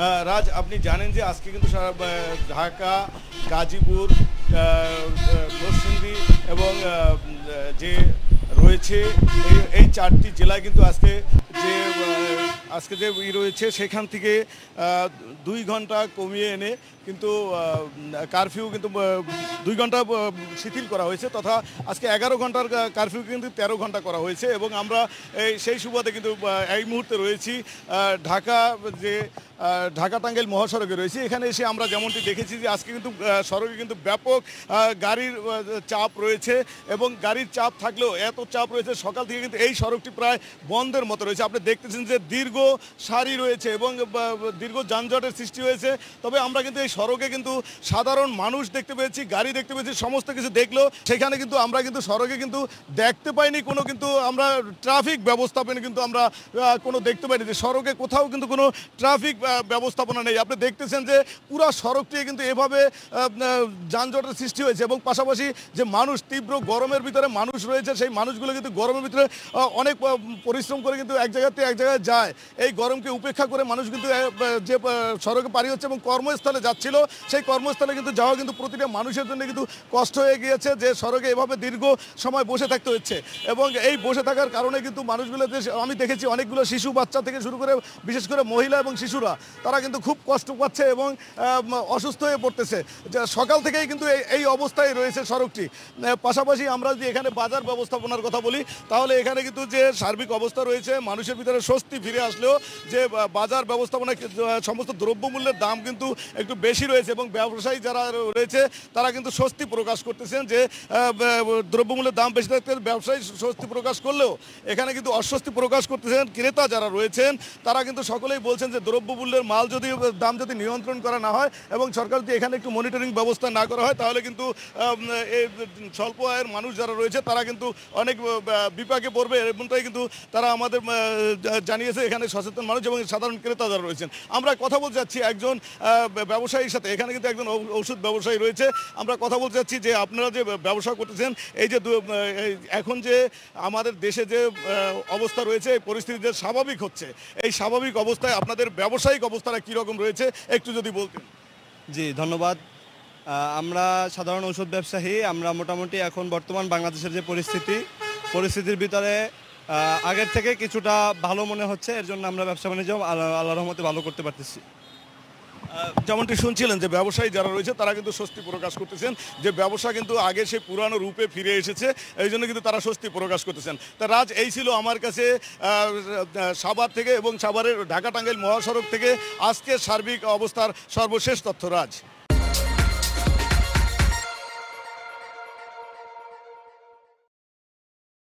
রাজ, আপনি জানেন যে আজকে কিন্তু সারা ঢাকা, গাজীপুর, নরসিংদী এবং যে রয়েছে এই চারটি জেলায় কিন্তু আজকে যে রয়েছে সেখান থেকে 2 ঘন্টা কমিয়ে এনে কিন্তু কারফিউ কিন্তু 2 ঘন্টা শিথিল করা হয়েছে, তথা আজকে 11 ঘন্টার কারফিউ কিন্তু 13 ঘন্টা করা হয়েছে। এবং আমরা সেই সুবাদে কিন্তু এই মুহূর্তে রয়েছি ঢাকা টাঙ্গাইল মহাসড়কে রয়েছে। এখানে এসে আমরা যেমনটি দেখেছি যে আজকে কিন্তু সড়কে কিন্তু ব্যাপক গাড়ির চাপ রয়েছে, এবং গাড়ির চাপ থাকলেও এত চাপ রয়েছে সকাল থেকে কিন্তু এই সড়কটি প্রায় বন্ধের মতো রয়েছে। আপনি দেখতেছেন যে দীর্ঘ সারি রয়েছে এবং দীর্ঘ যানজটের সৃষ্টি হয়েছে। তবে আমরা কিন্তু এই সড়কে কিন্তু সাধারণ মানুষ দেখতে পেয়েছি, গাড়ি দেখতে পেয়েছি, সমস্ত কিছু দেখলেও সেখানে কিন্তু আমরা কিন্তু সড়কে কিন্তু দেখতে পাইনি কোনো কিন্তু আমরা ট্রাফিক ব্যবস্থাপনা কিন্তু আমরা কোনো দেখতে পাইনি যে সড়কে কোথাও কিন্তু কোনো ট্রাফিক ব্যবস্থাপনা নেই। আপনি দেখতেছেন যে পুরো সড়কটি কিন্তু এভাবে যানজটের সৃষ্টি হয়েছে, এবং পাশাপাশি যে মানুষ তীব্র গরমের ভিতরে মানুষ রয়েছে, সেই মানুষগুলো কিন্তু গরমের ভিতরে অনেক পরিশ্রম করে কিন্তু এক জায়গাতে এক জায়গায় যায়। এই গরমকে উপেক্ষা করে মানুষ কিন্তু যে সড়কে পাড়ি হচ্ছে এবং কর্মস্থলে যাচ্ছিল, সেই কর্মস্থলে কিন্তু যাওয়া কিন্তু প্রতিটা মানুষের জন্য কিন্তু কষ্ট হয়ে গিয়েছে যে সড়কে এভাবে দীর্ঘ সময় বসে থাকতে হচ্ছে। এবং এই বসে থাকার কারণে কিন্তু মানুষগুলো যে আমি দেখেছি অনেকগুলো শিশু বাচ্চা থেকে শুরু করে বিশেষ করে মহিলা এবং শিশুরা তারা কিন্তু খুব কষ্ট পাচ্ছে এবং অসুস্থ হয়ে পড়তেছে। সকাল থেকেই কিন্তু এই অবস্থায় রয়েছে সড়কটি। পাশাপাশি আমরা যদি এখানে বাজার ব্যবস্থাপনার কথা বলি, তাহলে এখানে কিন্তু যে সার্বিক অবস্থা রয়েছে, মানুষের ভিতরে স্বস্তি ফিরে আসলেও যে বাজার ব্যবস্থাপনা সমস্ত দ্রব্যমূল্যের দাম কিন্তু একটু বেশি রয়েছে, এবং ব্যবসায়ী যারা রয়েছে তারা কিন্তু স্বস্তি প্রকাশ করতেছেন যে দ্রব্যমূল্যের দাম বেশি থাকতে ব্যবসায়ী স্বস্তি প্রকাশ করলেও এখানে কিন্তু অস্বস্তি প্রকাশ করতেছেন ক্রেতা যারা রয়েছেন। তারা কিন্তু সকলেই বলছেন যে দ্রব্যমূল্যের দাম যদি নিয়ন্ত্রণ করা না হয় এবং সরকার যদি এখানে একটু মনিটরিং ব্যবস্থা না করা হয়, তাহলে কিন্তু এই স্বল্প আয়ের মানুষ যারা রয়েছে তারা কিন্তু অনেক বিপাকে পড়বে, এমনটাই কিন্তু তারা আমাদের জানিয়েছে এখানে সচেতন মানুষ এবং সাধারণ ক্রেতা যারা রয়েছেন। আমরা কথা বলতে যাচ্ছি একজন ব্যবসায়ীর সাথে। এখানে কিন্তু একজন ওষুধ ব্যবসায়ী রয়েছে। আমরা কথা বলতে চাচ্ছি যে আপনারা যে ব্যবসা করতেছেন, এই যে এখন যে আমাদের দেশে যে অবস্থা রয়েছে, এই পরিস্থিতি যে স্বাভাবিক হচ্ছে, এই স্বাভাবিক অবস্থায় আপনাদের ব্যবসায়িক অবস্থাটা কীরকম রয়েছে একটু যদি বলতেন। জি, ধন্যবাদ। আমরা সাধারণ ওষুধ ব্যবসায়ী। আমরা মোটামুটি এখন বর্তমান বাংলাদেশের যে পরিস্থিতির ভিতরে আগের থেকে কিছুটা ভালো মনে হচ্ছে। এর জন্য আমরা ব্যবসা বাণিজ্য আল্লাহর রহমতে ভালো করতে পারতেছি। যেমনটি শুনছিলেন যে ব্যবসায়ী যারা রয়েছে তারা কিন্তু স্বস্তি প্রকাশ করতেছেন যে ব্যবসা কিন্তু আগে সেই পুরানো রূপে ফিরে এসেছে, এই জন্য কিন্তু তারা স্বস্তি প্রকাশ করতেছেন। তা রাজ, এই ছিল আমার কাছে সাভার থেকে এবং সাভারের ঢাকা টাঙ্গাইল মহাসড়ক থেকে আজকের সার্বিক অবস্থার সর্বশেষ তথ্য। রাজ।